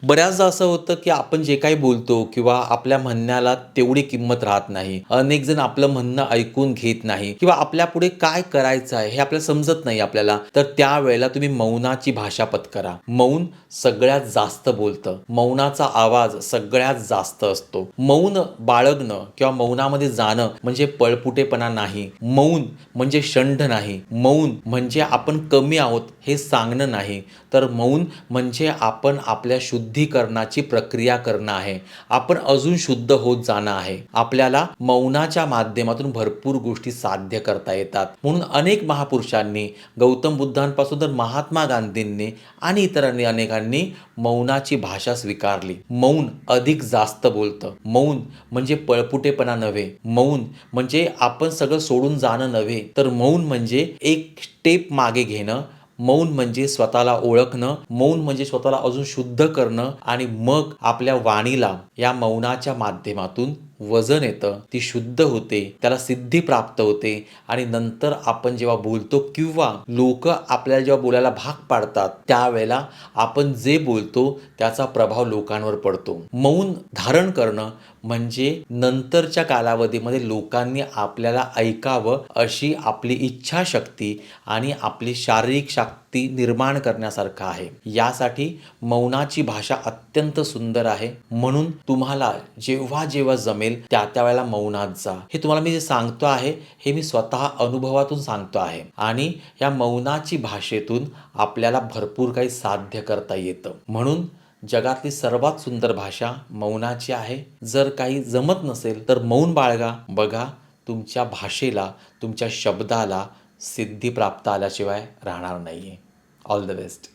बऱ्याचदा असं होतं, की आपण जे काही बोलतो किंवा आपल्या म्हणण्याला तेवढी किंमत राहत नाही. अनेक जण आपलं म्हणणं ऐकून घेत नाही किंवा आपल्यापुढे काय करायचं आहे हे आपल्याला समजत नाही आपल्याला. तर त्यावेळेला तुम्ही मौनाची भाषा पत्करा. मौन सगळ्यात जास्त बोलतं. मौनाचा आवाज सगळ्यात जास्त असतो. मौन बाळगणं किंवा मौनामध्ये जाणं म्हणजे पळपुटेपणा नाही. मौन म्हणजे शंढ नाही. मौन म्हणजे आपण कमी आहोत हे सांगणं नाही. तर मौन म्हणजे आपण आपल्या शुद्धीकरणाची प्रक्रिया करणं आहे. आपण अजून शुद्ध होत जाणं आहे. आपल्याला मौनाच्या माध्यमातून भरपूर गोष्टी साध्य करता येतात. म्हणून अनेक महापुरुषांनी, गौतम बुद्धांपासून तर महात्मा गांधींनी आणि इतरांनी अनेकांनी मौनाची भाषा स्वीकारली. मौन अधिक जास्त बोलतं. मौन म्हणजे पळपुटेपणा नव्हे. मौन म्हणजे आपण सगळं सोडून जाणं नव्हे. तर मौन म्हणजे एक स्टेप मागे घेणं. मौन म्हणजे स्वतःला ओळखणं. मौन म्हणजे स्वतःला अजून शुद्ध करणं आणि मग आपल्या वाणीला या मौनाच्या माध्यमातून वजन येतं, ती शुद्ध होते, त्याला सिद्धी प्राप्त होते आणि नंतर आपण जेव्हा बोलतो किंवा लोक आपल्याला जेव्हा बोलायला भाग पाडतात त्यावेळेला आपण जे बोलतो त्याचा प्रभाव लोकांवर पडतो. मौन धारण करणं म्हणजे नंतरच्या कालावधीमध्ये लोकांनी आपल्याला ऐकावं अशी आपली इच्छाशक्ती आणि आपली शारीरिक शक्ती निर्माण करण्यासारखं आहे. यासाठी मौनाची भाषा अत्यंत सुंदर आहे. म्हणून तुम्हाला जेव्हा जेव्हा जमेल त्या वेळेला मौनात जा. हे तुम्हाला मी जे सांगतो आहे हे मी स्वतः अनुभवातून सांगतो आहे आणि या मौनाची भाषेतून आपल्याला भरपूर काही साध्य करता येतं. म्हणून जगातली सर्वात सुंदर भाषा मौनाची आहे. जर काही जमत नसेल तर मौन बाळगा. बघा तुमच्या भाषेला, तुमच्या शब्दाला सिद्धी प्राप्त आल्याशिवाय राहणार नाहीये. All the best.